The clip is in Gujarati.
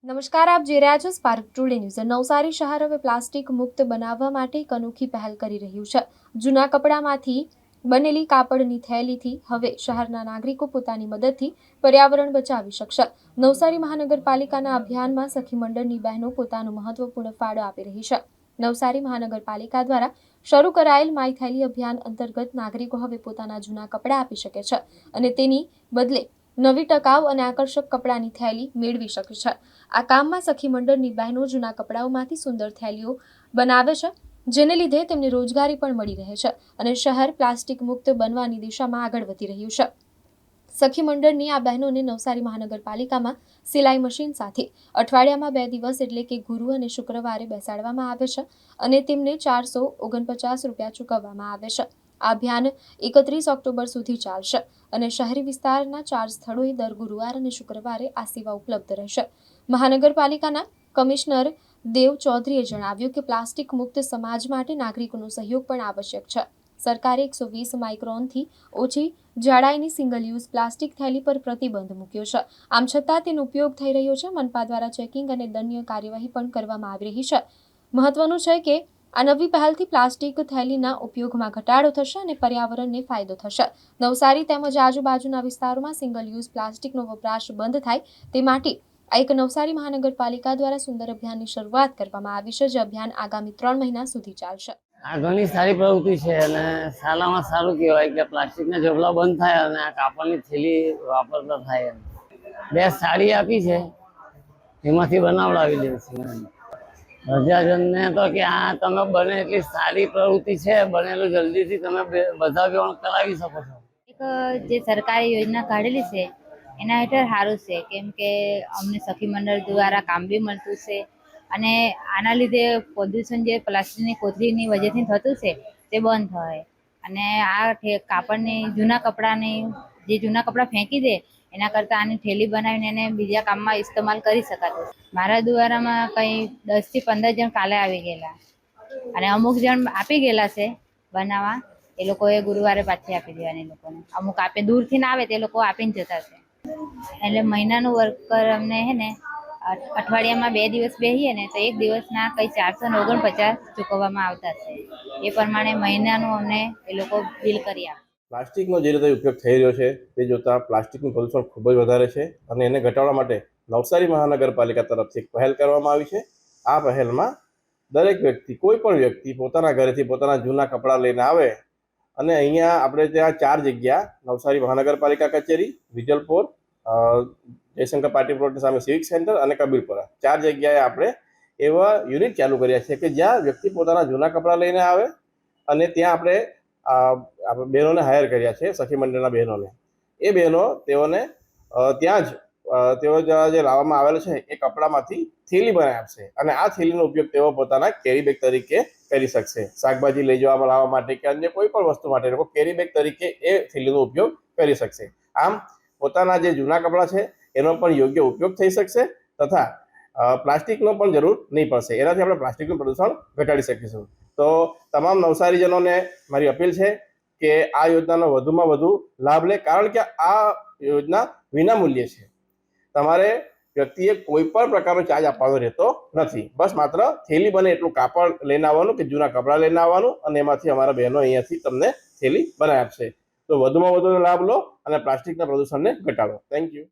નમસ્કાર, આપ જોઈ રહ્યા છો સ્પાર્ક ટુડે ન્યૂઝ। નવસારી શહેર હવે પ્લાસ્ટિક મુક્ત બનાવવા માટે એક અનોખી પહેલ કરી રહ્યું છે। જૂના કપડામાંથી બનેલી કાપડની થેલીથી હવે શહેરના નાગરિકો પોતાની મદદથી પર્યાવરણ બચાવી શકશે। નવસારી મહાનગરપાલિકાના અભિયાનમાં સખી મંડળની બહેનો પોતાનો મહત્વપૂર્ણ ફાળો આપી રહી છે। નવસારી મહાનગરપાલિકા દ્વારા શરૂ કરાયેલ માય થેલી અભિયાન અંતર્ગત નાગરિકો હવે પોતાના જૂના કપડાં આપી શકે છે અને તેની બદલે નવી ટકાઉ અને આકર્ષક કપડાની થેલી મેળવી શકે છે। આ કામમાં સખી મંડળની બહેનો જૂના કપડાઓમાંથી સુંદર થેલીઓ બનાવે છે, જેને લીધે તેમને રોજગારી પણ મળી રહે છે અને શહેર પ્લાસ્ટિક મુક્ત બનવાની દિશામાં આગળ વધી રહ્યું છે। સખી મંડળની આ બહેનોને નવસારી મહાનગરપાલિકામાં સિલાઈ મશીન સાથે અઠવાડિયામાં 2 દિવસ એટલે કે ગુરુ અને શુક્રવારે બેસાડવામાં આવે છે અને તેમને 449 રૂપિયા ચૂકવવામાં આવે છે। આ અભિયાન 31 ઓક્ટોબર સુધી ચાલશે અને શહેરી વિસ્તારના 4 સ્થળોએ દર ગુરુવાર અને શુક્રવારે આ સેવા ઉપલબ્ધ રહેશે। મહાનગરપાલિકાના કમિશનર દેવ ચૌધરીએ જણાવ્યું કે પ્લાસ્ટિક મુક્ત સમાજ માટે નાગરિકોનો સહયોગ પણ આવશ્યક છે। સરકારે 120 માઇક્રોનથી ઓછી જાડાઈની સિંગલ યુઝ પ્લાસ્ટિક થેલી પર પ્રતિબંધ મૂક્યો છે। આમ છતાં તેનો ઉપયોગ થઈ રહ્યો છે। મનપા દ્વારા ચેકિંગ અને દંડનીય કાર્યવાહી પણ કરવામાં આવી રહી છે। મહત્વનું છે કે આ નવી પહેલથી પ્લાસ્ટિક થેલીના ઉપયોગમાં ઘટાડો થશે અને પર્યાવરણને ફાયદો થશે। નવસારી તેમજ આજુબાજુના વિસ્તારોમાં સિંગલ યુઝ પ્લાસ્ટિકનો વપરાશ બંધ થાય તે માટે આ એક નવસારી મહાનગરપાલિકા દ્વારા સુંદર અભિયાનની શરૂઆત કરવામાં આવી છે, જે અભિયાન આગામી 3 મહિના સુધી ચાલશે। આ ઘણી સારી પ્રવૃત્તિ છે અને સારામાં સારું કહેવાય કે પ્લાસ્ટિકના ઝબલા બંધ થાય અને આ કાપડની થેલી વાપરતા થાય। 2 સાડી આપી છે, એમાંથી બનાવડાવી દે છે પ્રજાજનને તો કે આ તમે બને એટલી સારી પ્રવૃત્તિ છે, બનેલું જલ્દીથી તમે બધા વેણ કરાવી શકો છો। એક જે સરકારી યોજના કાઢેલી છે એના હેઠળ સારું છે, કેમ કે અમને સખી મંડળ દ્વારા કામ બી મળતું છે અને આના લીધે પ્રદૂષણ જે પ્લાસ્ટિકની કોથળીની વજહથી થતું છે તે બંધ થાય અને આ કાપડની જૂના કપડાં ફેંકી દે એના કરતાં આની થેલી બનાવીને એને બીજા કામમાં ઇસ્તેમાલ કરી શકાતું। મારા દ્વારામાં કંઈ 10 થી 15 જણ કાલે આવી ગયેલા અને અમુક જણ આપી ગયેલા છે બનાવવા, એ લોકોએ ગુરુવારે પાછી આપી દેવાની। લોકોને અમુક આપે દૂરથી ના આવે તે લોકો આપીને જતા છે। એટલે મહિનાનું વર્કર અમને હે ને અઠવાડિયામાં 2 દિવસ બેસીએ ને તો 1 દિવસના કંઈ 449 ચૂકવવામાં આવતા છે। એ પ્રમાણે મહિનાનું અમને એ લોકો બિલ કરી આપે। પ્લાસ્ટિકનો જે રીતે ઉપયોગ થઈ રહ્યો છે તે જોતાં પ્લાસ્ટિકનું પ્રદૂષણ ખૂબ જ વધારે છે અને એને ઘટાડવા માટે નવસારી મહાનગરપાલિકા તરફથી એક પહેલ કરવામાં આવી છે। આ પહેલમાં દરેક વ્યક્તિ, કોઈ પણ વ્યક્તિ પોતાના ઘરેથી પોતાના જૂના કપડાં લઈને આવે અને અહીંયા આપણે ત્યાં 4 જગ્યા, નવસારી મહાનગરપાલિકા કચેરી, વિજલપોર, જયશંકર પાર્ટી પ્લોટની સામે સિવિક સેન્ટર અને કબીરપુરા, 4 જગ્યાએ આપણે એવા યુનિટ ચાલુ કર્યા છે કે જ્યાં વ્યક્તિ પોતાના જૂના કપડાં લઈને આવે અને ત્યાં આપણે બહેનોને હાયર કર્યા છે, સખી મંડળના બહેનોને। એ બહેનો તેઓને ત્યાં જ તેઓ જે લાવવામાં આવેલ છે એ કપડામાંથી થેલી બનાવી આપશે અને આ થેલીનો ઉપયોગ તેઓ પોતાના કેરી બેગ તરીકે કરી શકશે। શાકભાજી લઈ જવામાં લાવવા માટે કે અન્ય કોઈ પણ વસ્તુ માટે લોકો કેરી બેગ તરીકે એ થેલીનો ઉપયોગ કરી શકશે। આમ પોતાના જે જૂના કપડાં છે એનો પણ યોગ્ય ઉપયોગ થઈ શકશે તથા પ્લાસ્ટિકનો પણ જરૂર નહીં પડશે। એનાથી આપણે પ્લાસ્ટિકનું પ્રદૂષણ ઘટાડી શકીશું। તો તમામ નવસારીજનોને મારી અપીલ છે કે આ યોજનાનો વધુમાં વધુ લાભ લે, કારણ કે આ યોજના વિનામૂલ્યે છે। તમારે વ્યક્તિએ કોઈ પણ પ્રકારનો ચાર્જ આપવાનો રહેતો નથી। બસ માત્ર થેલી બને એટલું કાપડ લઈને આવવાનું કે જૂના કપડાં લઈને આવવાનું અને એમાંથી અમારા બહેનો અહીંયાથી તમને થેલી બનાવી આપશે। તો વધુમાં વધુ લાભ લો અને પ્લાસ્ટિકના પ્રદૂષણને ઘટાડો। Thank you.